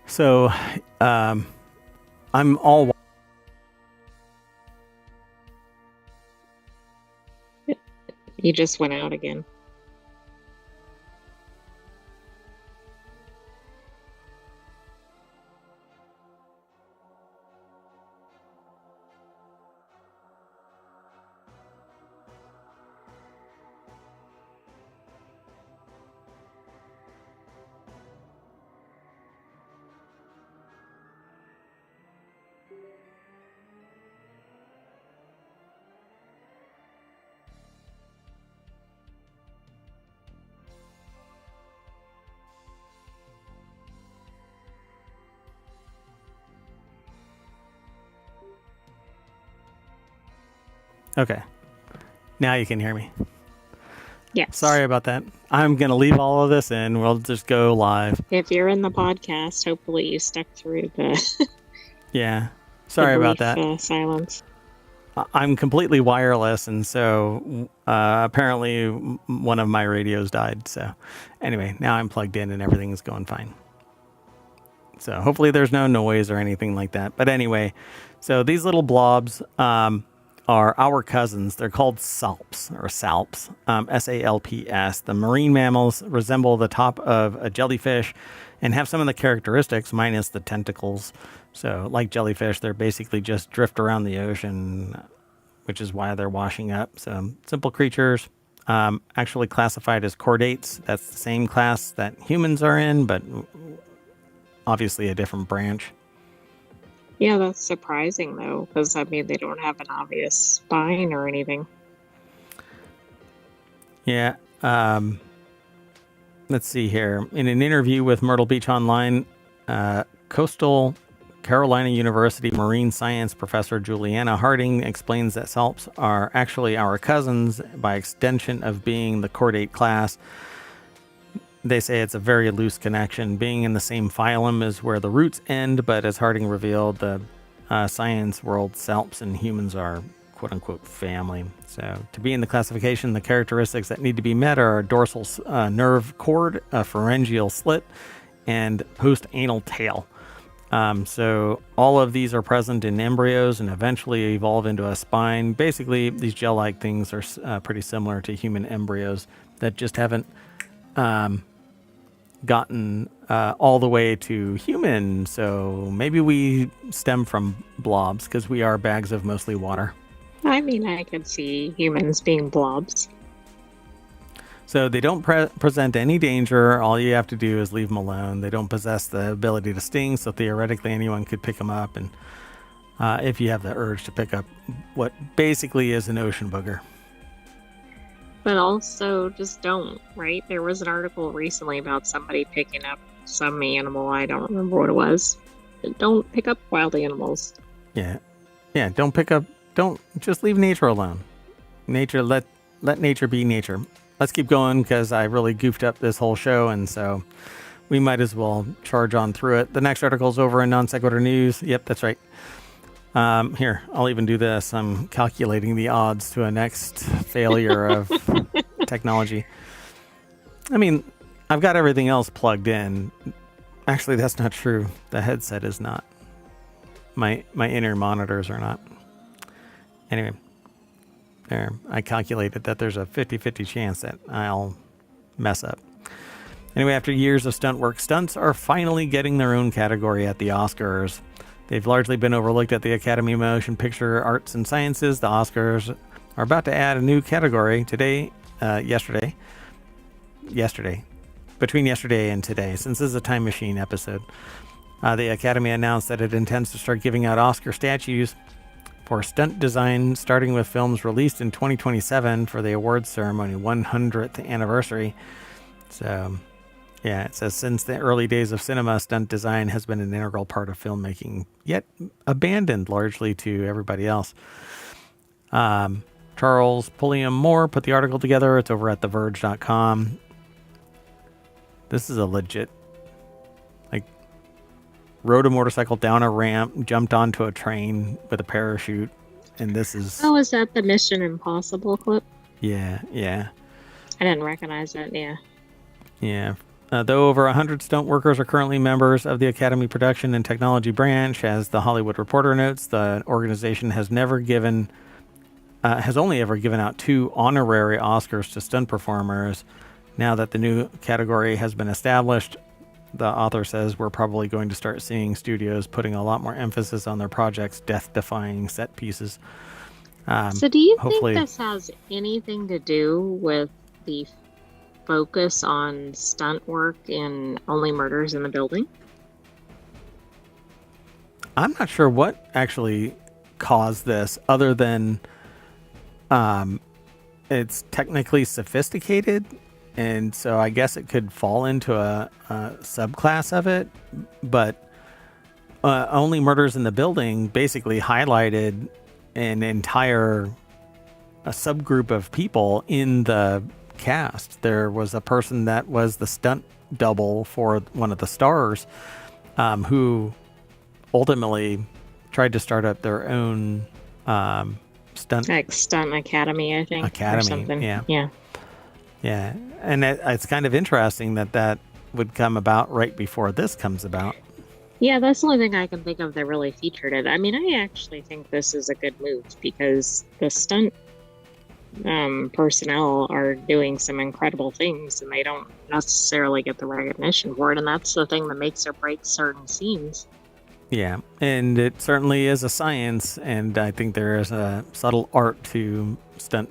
So I'm all. You just went out again. Okay. Now you can hear me. Yes. Sorry about that. I'm going to leave all of this in. We'll just go live. If you're in the podcast, hopefully you stuck through the, Yeah. Sorry about brief, that. silence. I'm completely wireless, and so apparently one of my radios died. So anyway, now I'm plugged in and everything is going fine. So hopefully there's no noise or anything like that. But anyway, so these little blobs are our cousins. They're called salps or salps, S-A-L-P-S. The marine mammals resemble the top of a jellyfish and have some of the characteristics minus the tentacles. So like jellyfish, they're basically just drift around the ocean, which is why they're washing up. So simple creatures, actually classified as chordates. That's the same class that humans are in, but obviously a different branch. Yeah, that's surprising though, because I mean, they don't have an obvious spine or anything. Yeah. Let's see here. In an interview with Myrtle Beach Online, Coastal Carolina University marine science professor Juliana Harding explains that salps are actually our cousins by extension of being the chordate class. They say it's a very loose connection. Being in the same phylum is where the roots end, but as Harding revealed, the science world, salps and humans are quote unquote family. So to be in the classification, the characteristics that need to be met are a dorsal nerve cord, a pharyngeal slit, and post-anal tail. So all of these are present in embryos and eventually evolve into a spine. Basically, these gel-like things are pretty similar to human embryos that just haven't gotten all the way to human. So maybe we stem from blobs because we are bags of mostly water. I mean, I could see humans being blobs. So they don't present any danger. All you have to do is leave them alone. They don't possess the ability to sting, so theoretically anyone could pick them up. And if you have the urge to pick up what basically is an ocean booger. But also just don't, right? There was an article recently about somebody picking up some animal. I don't remember what it was. Don't pick up wild animals. Yeah. Don't just leave nature alone. Nature, let nature be nature. Let's keep going because I really goofed up this whole show, and so we might as well charge on through it. The next article is over in Non Sequitur News. Yep, that's right. Here, I'll even do this. I'm calculating the odds to a next failure of technology. I mean, I've got everything else plugged in. Actually, that's not true. The headset is not. My inner monitors are not. Anyway. There, I calculated that there's a 50-50 chance that I'll mess up. Anyway, after years of stunt work, stunts are finally getting their own category at the Oscars. They've largely been overlooked at the Academy of Motion Picture Arts and Sciences. The Oscars are about to add a new category yesterday, between yesterday and today, since this is a time machine episode. The Academy announced that it intends to start giving out Oscar statues for stunt design, starting with films released in 2027 for the awards ceremony 100th anniversary. So, yeah, it says since the early days of cinema, stunt design has been an integral part of filmmaking, yet abandoned largely to everybody else. Charles Pulliam Moore put the article together. It's over at TheVerge.com. This is a legit, rode a motorcycle down a ramp, jumped onto a train with a parachute, and this is... Oh, is that the Mission Impossible clip? Yeah. I didn't recognize it, Yeah. Though over 100 stunt workers are currently members of the Academy Production and Technology branch, as the Hollywood Reporter notes, the organization has only ever given out 2 honorary Oscars to stunt performers. Now that the new category has been established, the author says we're probably going to start seeing studios putting a lot more emphasis on their projects' death-defying set pieces. So do you think this has anything to do with the focus on stunt work in Only Murders in the Building? I'm not sure what actually caused this, other than it's technically sophisticated. And so I guess it could fall into a subclass of it. But Only Murders in the Building basically highlighted an entire subgroup of people in the cast. There was a person that was the stunt double for one of the stars who ultimately tried to start up their own stunt... Like Stunt Academy, I think. Academy, or something. Yeah. Yeah, and it's kind of interesting that would come about right before this comes about. Yeah, that's the only thing I can think of that really featured it. I mean, I actually think this is a good move because the stunt personnel are doing some incredible things and they don't necessarily get the recognition for it, and that's the thing that makes or breaks certain scenes. Yeah, and it certainly is a science, and I think there is a subtle art to stunt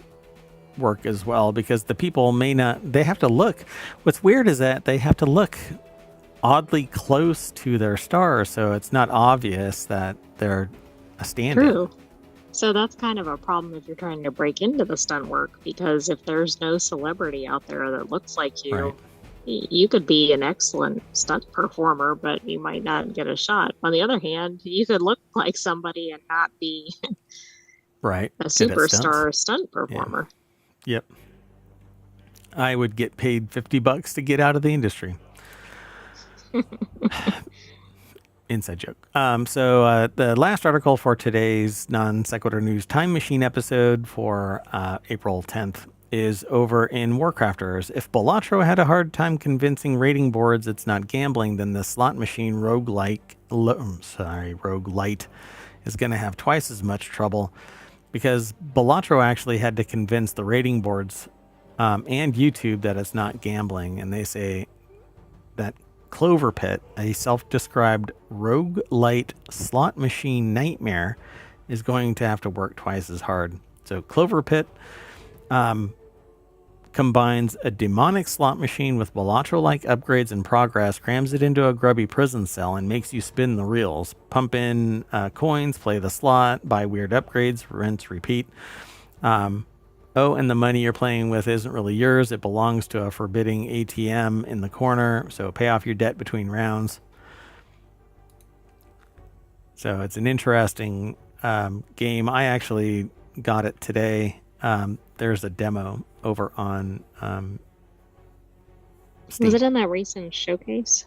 work as well, because the people they have to look. What's weird is that they have to look oddly close to their stars, so it's not obvious that they're a stand-in. True. So that's kind of a problem if you're trying to break into the stunt work, because if there's no celebrity out there that looks like you, right, you could be an excellent stunt performer, but you might not get a shot. On the other hand, you could look like somebody and not be right, a superstar stunt performer. Yeah. Yep. I would get paid $50 to get out of the industry. inside joke. So the last article for today's Non Sequitur News Time Machine episode for April 10th is over in Warcrafters. If Balatro had a hard time convincing rating boards it's not gambling, then the slot machine roguelite is going to have twice as much trouble, because Balatro actually had to convince the rating boards and YouTube that it's not gambling. And they say that Clover Pit, a self-described roguelite slot machine nightmare, is going to have to work twice as hard. So Clover Pit combines a demonic slot machine with Balatro-like upgrades and progress, crams it into a grubby prison cell, and makes you spin the reels. Pump in coins, play the slot, buy weird upgrades, rinse, repeat. And the money you're playing with isn't really yours. It belongs to a forbidding ATM in the corner, so pay off your debt between rounds. So it's an interesting game. I actually got it today. There's a demo over on Steam. Was it in that recent showcase?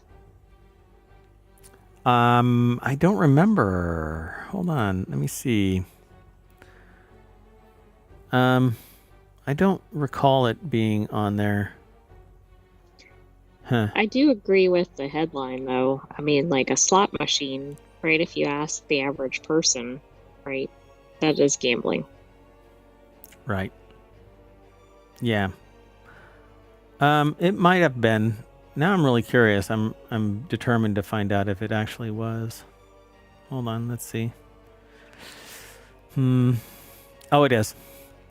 I don't remember. Hold on, let me see. I don't recall it being on there. Huh. I do agree with the headline, though. I mean, like a slot machine, right? If you ask the average person, right, that is gambling. Right. Yeah. It might have been. Now I'm really curious. I'm determined to find out if it actually was. Hold on, let's see. Oh, it is.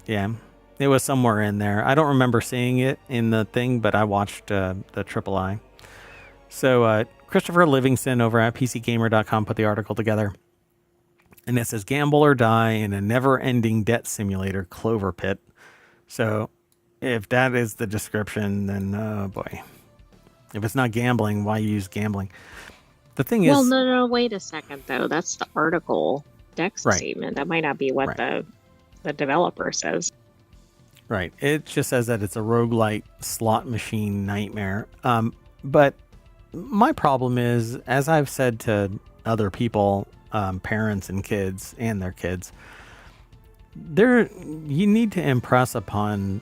Yeah. It was somewhere in there. I don't remember seeing it in the thing, but I watched the Triple I. So Christopher Livingston over at PCGamer.com put the article together. And it says, gamble or die in a never-ending debt simulator, Clover Pit. So if that is the description, then oh boy. If it's not gambling, why use gambling? The thing is... Well, no, wait a second, though. That's the article text statement. That might not be what the developer says. Right. It just says that it's a roguelite slot machine nightmare. But my problem is, as I've said to other people, parents and kids and their kids, you need to impress upon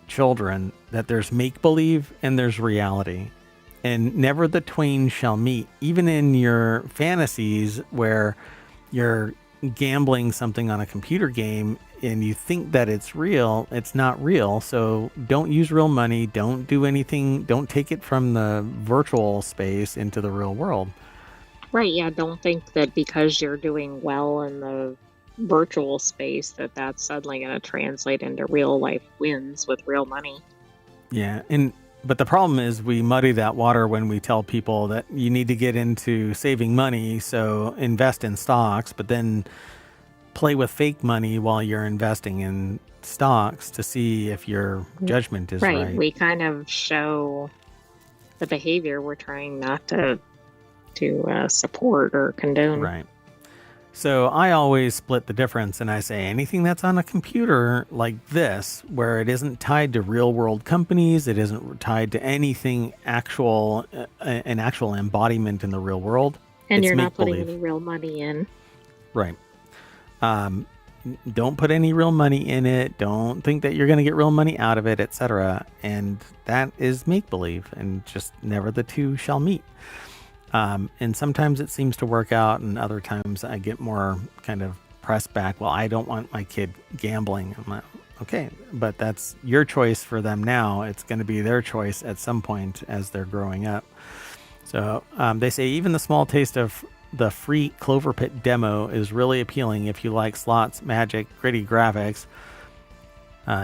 children that there's make-believe and there's reality. And never the twain shall meet. Even in your fantasies where you're gambling something on a computer game and you think that it's real, it's not real. So don't use real money. Don't do anything. Don't take it from the virtual space into the real world. Right. Yeah. Don't think that because you're doing well in the virtual space that's suddenly going to translate into real life wins with real money. Yeah. But the problem is we muddy that water when we tell people that you need to get into saving money, so invest in stocks, but then play with fake money while you're investing in stocks to see if your judgment is right. We kind of show the behavior we're trying not to support or condone. Right. So I always split the difference and I say anything that's on a computer like this, where it isn't tied to real world companies, it isn't tied to anything actual, an actual embodiment in the real world. And you're not putting any real money in. Right. Don't put any real money in it. Don't think that you're going to get real money out of it, etc. And that is make-believe, and just never the two shall meet. And sometimes it seems to work out, and other times I get more kind of pressed back. Well, I don't want my kid gambling. I'm like, okay, but that's your choice for them now. It's going to be their choice at some point as they're growing up. So they say even the small taste of the free Clover Pit demo is really appealing if you like slots, magic, gritty graphics.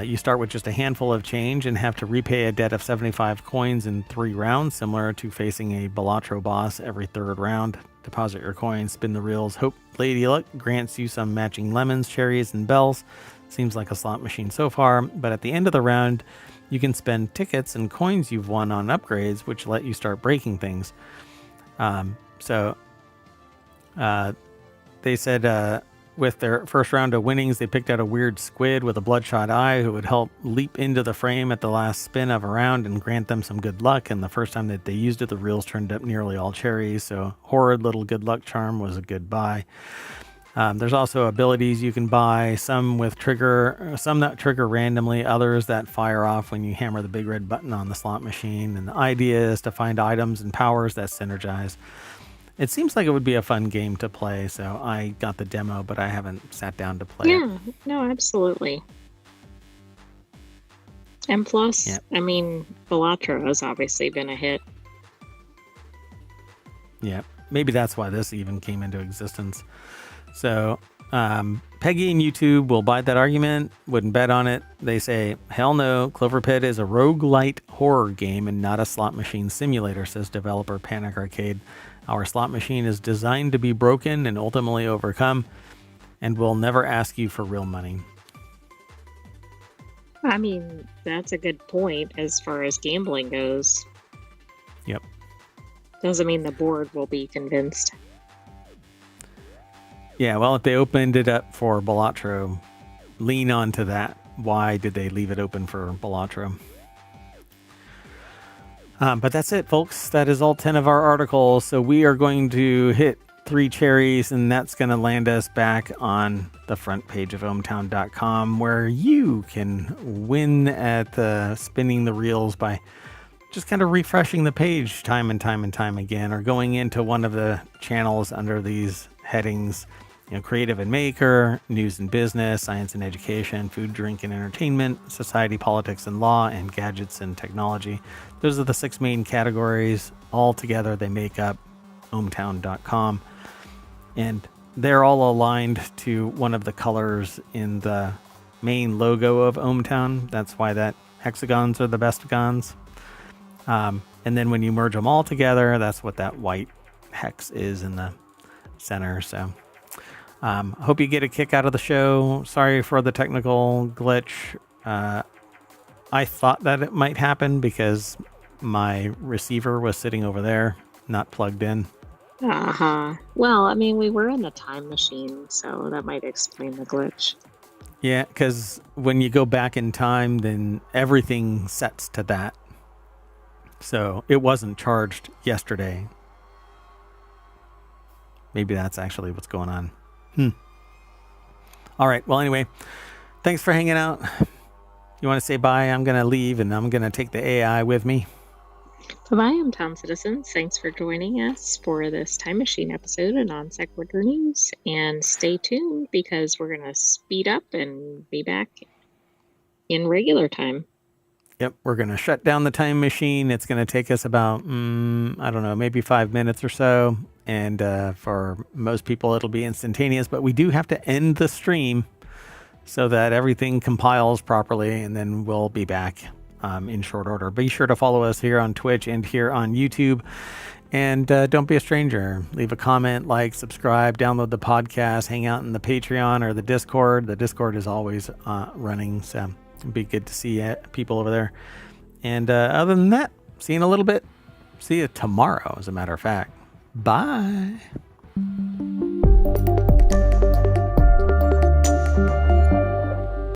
You start with just a handful of change and have to repay a debt of 75 coins in 3 rounds, similar to facing a Balatro boss every 3rd round. Deposit your coins, spin the reels, hope Lady Luck grants you some matching lemons, cherries, and bells. Seems like a slot machine so far, but at the end of the round, you can spend tickets and coins you've won on upgrades, which let you start breaking things. They said with their first round of winnings, they picked out a weird squid with a bloodshot eye who would help leap into the frame at the last spin of a round and grant them some good luck. And the first time that they used it, the reels turned up nearly all cherries. So horrid little good luck charm was a good buy. There's also abilities you can buy, some that trigger randomly, others that fire off when you hammer the big red button on the slot machine. And the idea is to find items and powers that synergize. It seems like it would be a fun game to play, so I got the demo, but I haven't sat down to play it. Yeah, no, absolutely. And plus, Yep. I mean, Balatro has obviously been a hit. Yeah, maybe that's why this even came into existence. So Peggy and YouTube will buy that argument, wouldn't bet on it. They say, hell no, Clover Pit is a roguelite horror game and not a slot machine simulator, says developer Panic Arcade. Our slot machine is designed to be broken and ultimately overcome, and will never ask you for real money. I mean, that's a good point as far as gambling goes. Yep. Doesn't mean the board will be convinced. Yeah, well, if they opened it up for Balatro, lean onto that. Why did they leave it open for Balatro? But that's it, folks. That is all 10 of our articles. So we are going to hit 3 cherries, and that's going to land us back on the front page of ohmTown.com, where you can win at spinning the reels by just kind of refreshing the page time and time and time again, or going into one of the channels under these headings. Creative and maker, news and business, science and education, food, drink and entertainment, society, politics and law, and gadgets and technology. Those are the 6 main categories. All together, they make up ohmTown.com. And they're all aligned to one of the colors in the main logo of ohmTown. That's why that hexagons are the bestagons. And then when you merge them all together, that's what that white hex is in the center. So hope you get a kick out of the show. Sorry for the technical glitch. I thought that it might happen because my receiver was sitting over there, not plugged in. Well, I mean, we were in the time machine, so that might explain the glitch. Yeah, because when you go back in time, then everything sets to that. So it wasn't charged yesterday. Maybe that's actually what's going on. All right. Well, anyway, thanks for hanging out. You want to say bye? I'm going to leave, and I'm going to take the AI with me. Bye-bye, ohmTown citizens. Thanks for joining us for this Time Machine episode of Non Sequitur News. And stay tuned, because we're going to speed up and be back in regular time. Yep, we're going to shut down the time machine. It's going to take us about, I don't know, maybe 5 minutes or so. And for most people, it'll be instantaneous. But we do have to end the stream so that everything compiles properly. And then we'll be back in short order. Be sure to follow us here on Twitch and here on YouTube. And don't be a stranger. Leave a comment, like, subscribe, download the podcast, hang out in the Patreon or the Discord. The Discord is always running, so it'd be good to see people over there. And other than that, see you in a little bit. See you tomorrow, as a matter of fact. Bye.